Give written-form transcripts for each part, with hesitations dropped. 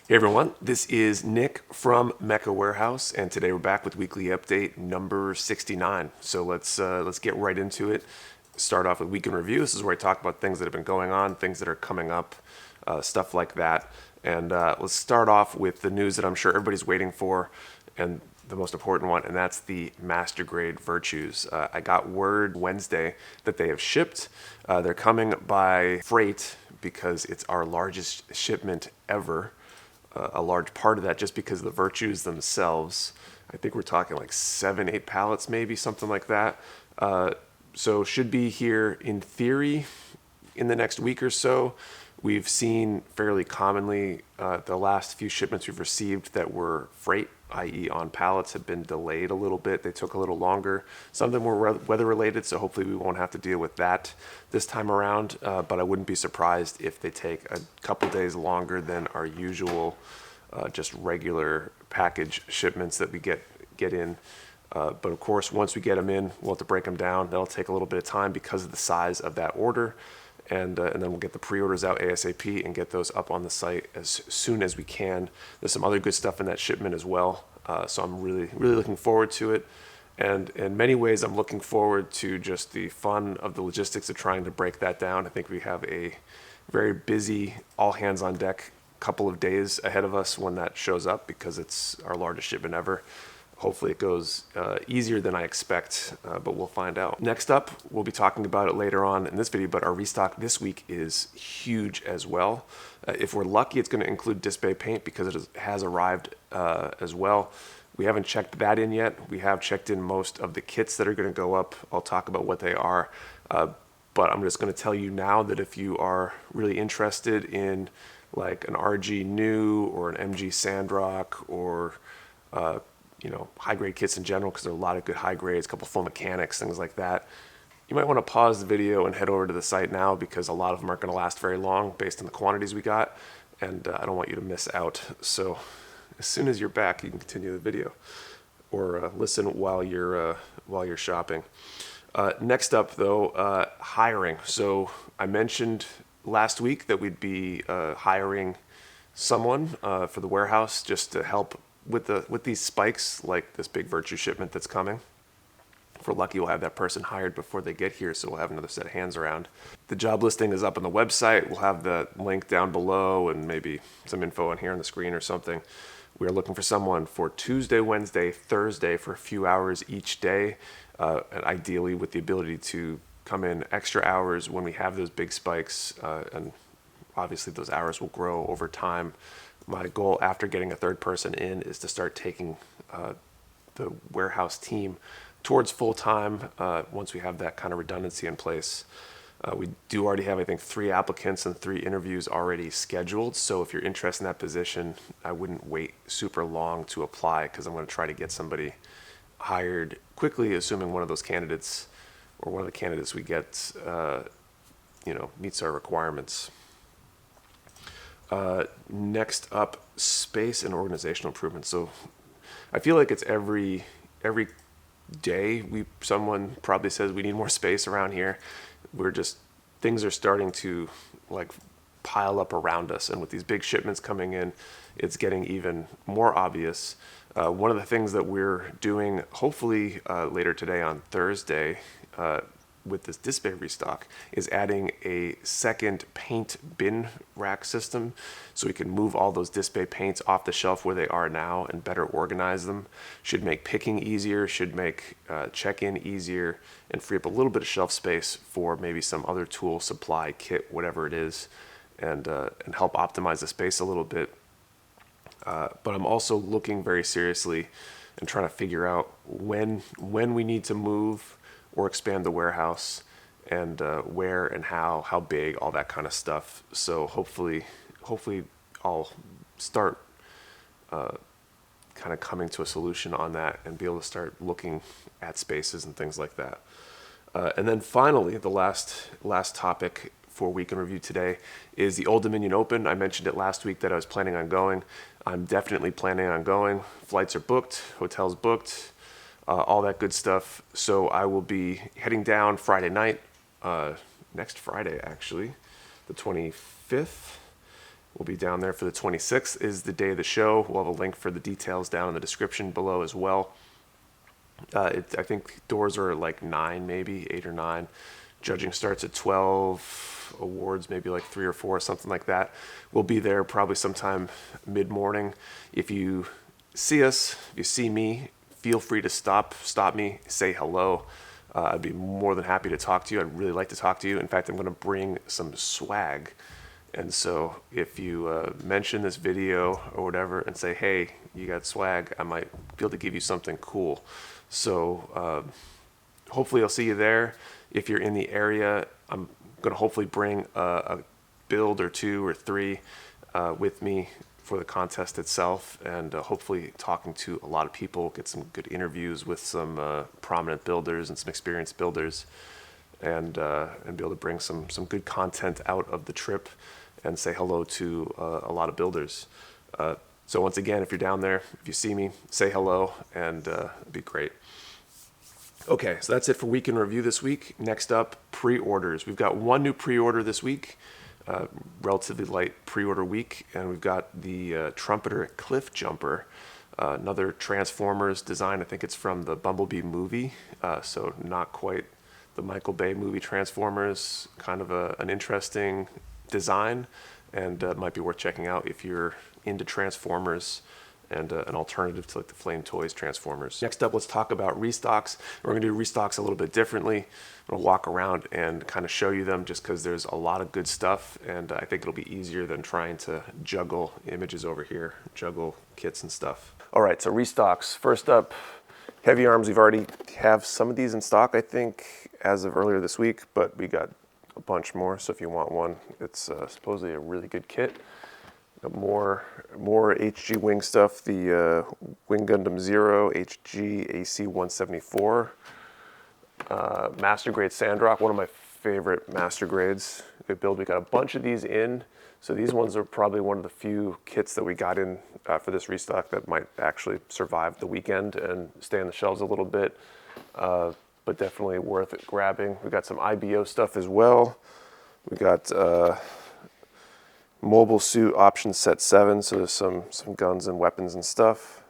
Hey everyone, this is Nick from Mechawarehouse, and today we're back with weekly update number 69. So let's get right into it. Start off with week in review. This is where I talk about things that have been going on, things that are coming up, stuff like that. And let's start off with the news that I'm sure everybody's waiting for, and the most important one, and that's the master grade virtues. I got word Wednesday that they have shipped. They're coming by freight because it's our largest shipment ever. A large part of that just because of the virtues themselves. I think we're talking like 7-8 pallets, maybe something like that. So should be here in theory in the next week or so. We've seen fairly commonly the last few shipments we've received that were freight, i.e. on pallets, have been delayed a little bit. They took a little longer. Some of them were weather related, so hopefully we won't have to deal with that this time around. But I wouldn't be surprised if they take a couple days longer than our usual just regular package shipments that we get in. But of course, once we get them in, we'll have to break them down. That'll take a little bit of time because of the size of that order. And then we'll get the pre-orders out ASAP and get those up on the site as soon as we can. There's some other good stuff in that shipment as well. So I'm really looking forward to it. And in many ways, I'm looking forward to just the fun of the logistics of trying to break that down. I think we have a very busy, all hands on deck couple of days ahead of us when that shows up because it's our largest shipment ever. Hopefully it goes easier than I expect, but we'll find out. Next up, we'll be talking about it later on in this video, but our restock this week is huge as well. If we're lucky, it's going to include display paint because it has arrived as well. We haven't checked that in yet. We have checked in most of the kits that are going to go up. I'll talk about what they are, but I'm just going to tell you now that if you are really interested in like an RG new or an MG Sandrock or high grade kits in general, because there are a lot of good high grades, a couple full mechanics, things like that. You might want to pause the video and head over to the site now because a lot of them aren't going to last very long based on the quantities we got, and I don't want you to miss out. So as soon as you're back, you can continue the video or listen while you're shopping. Next up though, hiring. So I mentioned last week that we'd be hiring someone for the warehouse just to help with these spikes, like this big virtue shipment that's coming. If we're lucky, we'll have that person hired before they get here, so we'll have another set of hands around. The job listing is up on the website. We'll have the link down below and maybe some info on here on the screen or something. We're looking for someone for Tuesday, Wednesday, Thursday for a few hours each day, and ideally with the ability to come in extra hours when we have those big spikes, and obviously those hours will grow over time. My goal after getting a third person in is to start taking the warehouse team towards full time once we have that kind of redundancy in place. We do already have, I think, 3 applicants and 3 interviews already scheduled. So if you're interested in that position, I wouldn't wait super long to apply because I'm going to try to get somebody hired quickly, assuming one of those candidates or one of the candidates we get, meets our requirements. Next up, space and organizational improvement. So I feel like it's every day someone probably says we need more space around here. Things are starting to like pile up around us, and with these big shipments coming in, it's getting even more obvious. One of the things that we're doing, hopefully later today on Thursday, with this display restock, is adding a second paint bin rack system so we can move all those display paints off the shelf where they are now and better organize them. Should make picking easier, should make check-in easier, and free up a little bit of shelf space for maybe some other tool, supply, kit, whatever it is, and help optimize the space a little bit. But I'm also looking very seriously and trying to figure out when we need to move or expand the warehouse, and where and how big, all that kind of stuff. So hopefully I'll start kind of coming to a solution on that and be able to start looking at spaces and things like that. And then finally, the last topic for Week in Review today is the Old Dominion Open. I mentioned it last week that I was planning on going. I'm definitely planning on going. Flights are booked, hotels booked, all that good stuff. So I will be heading down Friday night, next Friday actually, the 25th. We'll be down there for the 26th is the day of the show. We'll have a link for the details down in the description below as well. I think doors are like 9, maybe 8 or 9. Judging starts at 12. Awards maybe like 3 or 4, something like that. We'll be there probably sometime mid-morning. If you see us, if you see me, feel free to stop me, say hello. I'd be more than happy to talk to you. I'd really like to talk to you. In fact, I'm going to bring some swag. And so if you mention this video or whatever and say, hey, you got swag, I might be able to give you something cool. So hopefully I'll see you there. If you're in the area, I'm going to hopefully bring a build or 2 or 3 with me for the contest itself, and hopefully talking to a lot of people, get some good interviews with some prominent builders and some experienced builders, and be able to bring some good content out of the trip and say hello to a lot of builders. So once again, if you're down there, if you see me, say hello, and it'd be great. Okay, so that's it for Week in Review this week. Next up, pre-orders. We've got one new pre-order this week, relatively light pre-order week, and we've got the Trumpeter Cliff Jumper, another Transformers design. I think it's from the Bumblebee movie, so not quite the Michael Bay movie Transformers. Kind of an interesting design, and might be worth checking out if you're into Transformers and an alternative to like the Flame Toys Transformers. Next up, let's talk about restocks. We're gonna do restocks a little bit differently. I'm gonna walk around and kind of show you them just because there's a lot of good stuff, and I think it'll be easier than trying to juggle images over here, juggle kits and stuff. All right, so restocks. First up, heavy arms. We've already have some of these in stock, I think, as of earlier this week, but we got a bunch more, so if you want one, it's supposedly a really good kit. Got more HG wing stuff, the Wing Gundam Zero, HG AC 174, Master Grade Sandrock, one of my favorite Master Grades. Good build. We got a bunch of these in, so these ones are probably one of the few kits that we got in for this restock that might actually survive the weekend and stay on the shelves a little bit, but definitely worth it grabbing. We got some IBO stuff as well. We got Mobile Suit Option Set 7, so there's some guns and weapons and stuff.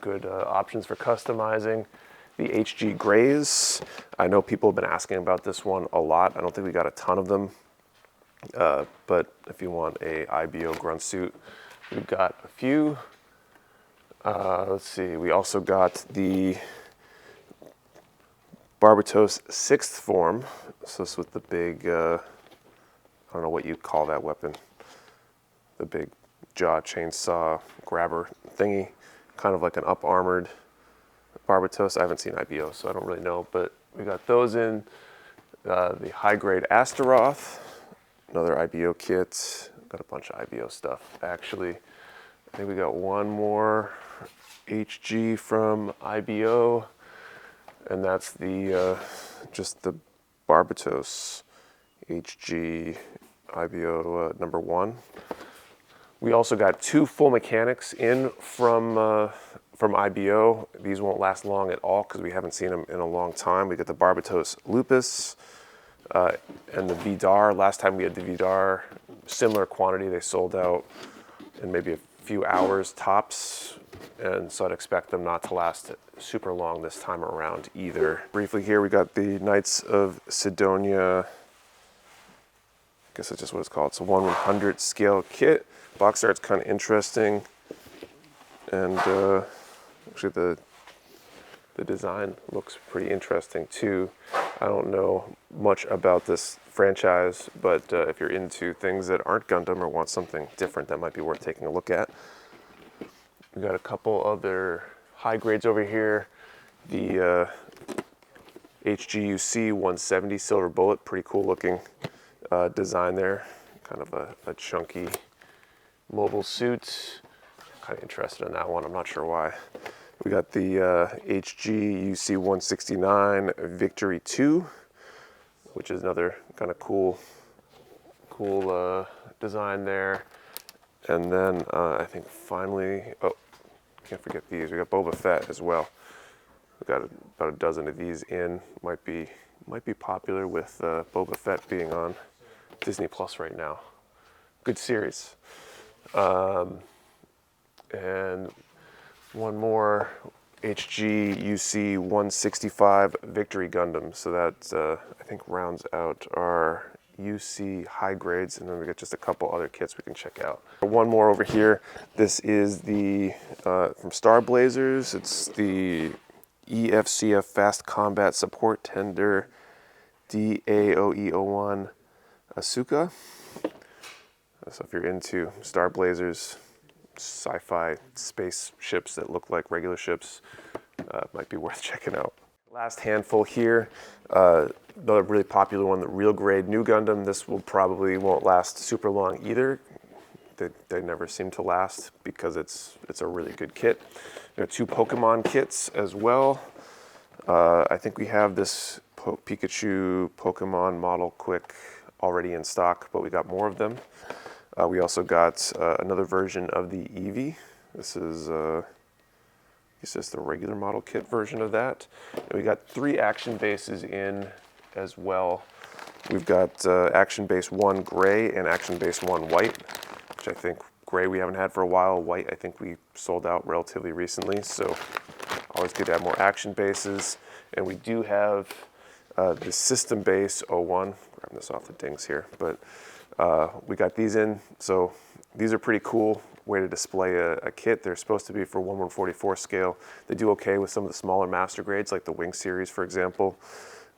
Good options for customizing. The HG Grays. I know people have been asking about this one a lot. I don't think we got a ton of them, but if you want a IBO grunt suit, we've got a few. Let's see, we also got the Barbatos 6th form. So this with the big, I don't know what you call that weapon. The big jaw chainsaw grabber thingy, kind of like an up-armored Barbatos. I haven't seen IBO, so I don't really know, but we got those in. The high-grade Astaroth, another IBO kit. Got a bunch of IBO stuff, actually. I think we got one more HG from IBO, and that's the just the Barbatos HG IBO number 1. We also got 2 full mechanics in from IBO. These won't last long at all because we haven't seen them in a long time. We got the Barbatos Lupus and the Vidar. Last time we had the Vidar, similar quantity. They sold out in maybe a few hours tops, and so I'd expect them not to last super long this time around either. Briefly here, we got the Knights of Sidonia. I guess that's just what it's called. It's a 1/100 scale kit. Box art's kind of interesting, and actually the design looks pretty interesting too. I don't know much about this franchise, but if you're into things that aren't Gundam or want something different, that might be worth taking a look at. We got a couple other high grades over here. The HGUC 170 Silver Bullet, pretty cool looking design there. Kind of a chunky mobile suit. Kind of interested in that one, I'm not sure why. We got the HGUC 169 Victory 2, which is another kind of cool design there. And then I think finally, oh, can't forget these. We got Boba Fett as well. We got about a dozen of these in. Might be popular with Boba Fett being on Disney Plus right now. Good series. And one more HG UC 165 Victory Gundam. So that I think rounds out our UC high grades, and then we get just a couple other kits we can check out. One more over here. This is the from Star Blazers. It's the EFCF Fast Combat Support Tender DAOE01 Asuka. So if you're into Star Blazers, sci-fi space ships that look like regular ships, might be worth checking out. Last handful here, another really popular one, the Real Grade New Gundam. This won't last super long either. They never seem to last because it's a really good kit. There are 2 Pokemon kits as well. I think we have this Pikachu Pokemon Model Quick already in stock, but we got more of them. We also got another version of the Eevee. This is just the regular model kit version of that. And we got 3 action bases in as well. We've got action base 1 gray and action base 1 white, which I think gray we haven't had for a while. White I think we sold out relatively recently, so always good to have more action bases. And we do have the system base 01. Grabbing this off the dings here, but we got these in. So these are pretty cool way to display a kit. They're supposed to be for 1/144 scale. They do okay with some of the smaller master grades, like the Wing series, for example.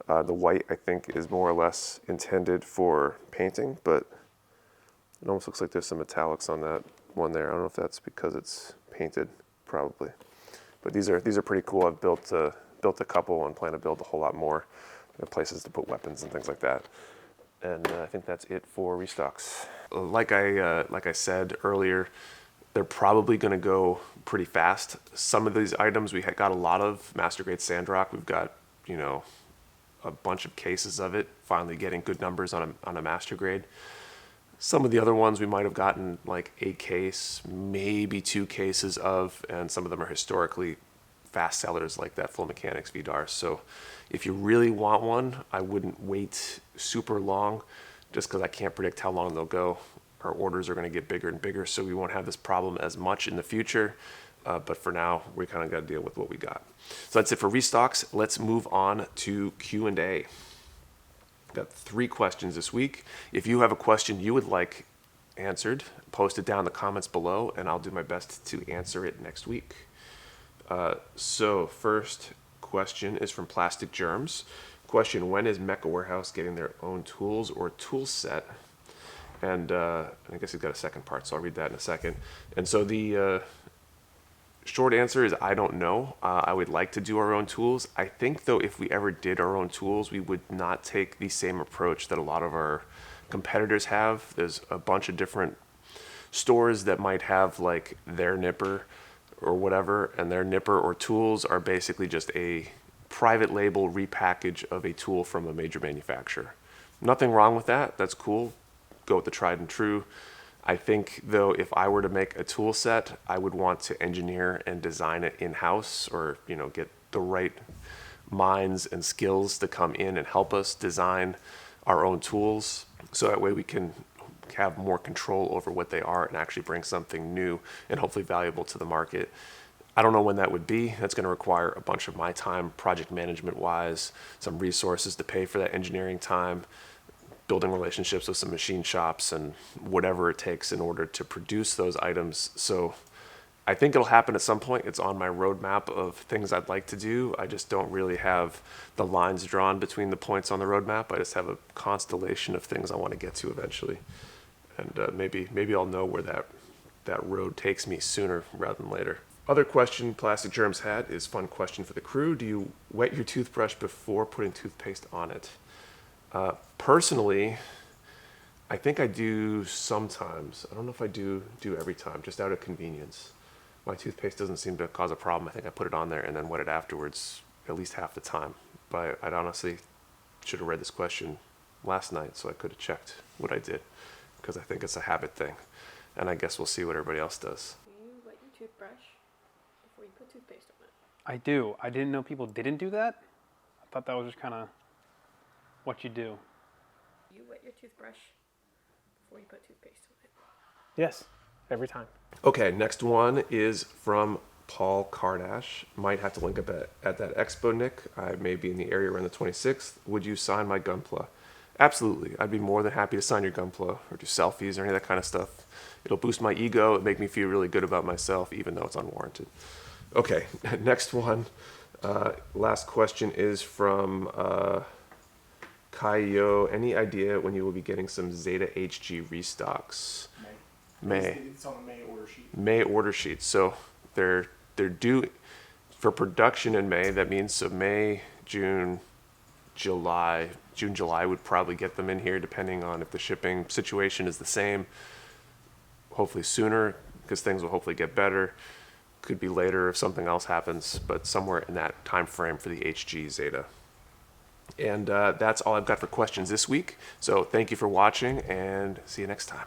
The white, I think, is more or less intended for painting, but it almost looks like there's some metallics on that one there. I don't know if that's because it's painted, probably. But these are pretty cool. I've built a couple and plan to build a whole lot more. Places to put weapons and things like that. And I think that's it for restocks. Like I said earlier, they're probably going to go pretty fast. Some of these items we got a lot of master grade Sandrock. We've got a bunch of cases of it. Finally getting good numbers on a master grade. Some of the other ones we might have gotten like a case, maybe 2 cases of, and some of them are historically fast sellers like that Full Mechanics VDAR. So if you really want one, I wouldn't wait super long just because I can't predict how long they'll go. Our orders are going to get bigger and bigger, so we won't have this problem as much in the future. But for now, we kind of got to deal with what we got. So that's it for restocks. Let's move on to Q&A. Got 3 questions this week. If you have a question you would like answered, post it down in the comments below, and I'll do my best to answer it next week. So first question is from Plastic Germs. Question: when is Mechawarehouse getting their own tools or tool set? And I guess it's got a second part, so I'll read that in a second. And so the short answer is I don't know. I would like to do our own tools. I think, though, if we ever did our own tools, we would not take the same approach that a lot of our competitors have. There's a bunch of different stores that might have like their nipper or whatever, and their nipper or tools are basically just a private label repackage of a tool from a major manufacturer. Nothing wrong with that. That's cool. Go with the tried and true. I think, though, if I were to make a tool set, I would want to engineer and design it in-house, or get the right minds and skills to come in and help us design our own tools, so that way we can have more control over what they are and actually bring something new and hopefully valuable to the market. I don't know when that would be. That's going to require a bunch of my time, project management wise, some resources to pay for that engineering time, building relationships with some machine shops, and whatever it takes in order to produce those items. So I think it'll happen at some point. It's on my roadmap of things I'd like to do. I just don't really have the lines drawn between the points on the roadmap. I just have a constellation of things I want to get to eventually. And maybe I'll know where that road takes me sooner rather than later. Other question Plastic Germs had is, fun question for the crew: do you wet your toothbrush before putting toothpaste on it? Personally, I think I do sometimes. I don't know if I do every time, just out of convenience. My toothpaste doesn't seem to cause a problem. I think I put it on there and then wet it afterwards at least half the time. But I'd honestly should have read this question last night so I could have checked what I did, because I think it's a habit thing. And I guess we'll see what everybody else does. Do you wet your toothbrush before you put toothpaste on it? I do. I didn't know people didn't do that. I thought that was just kind of what you do. You wet your toothbrush before you put toothpaste on it? Yes. every time. Okay, next one is from Paul Kardash. Might have to link up at that expo, Nick. I may be in the area around the 26th. Would you sign my gunpla? Absolutely. I'd be more than happy to sign your gunpla or do selfies or any of that kind of stuff. It'll boost my ego. It'll make me feel really good about myself, even though it's unwarranted. Okay, next one. Last question is from Kaio. Any idea when you will be getting some Zeta HG restocks? May. It's on the May order sheet. May order sheets. So they're due for production in May. That means so May, June, July. June, July would probably get them in here, depending on if the shipping situation is the same. Hopefully sooner, because things will hopefully get better. Could be later if something else happens, but somewhere in that time frame for the HG Zeta. And that's all I've got for questions this week. So thank you for watching, and see you next time.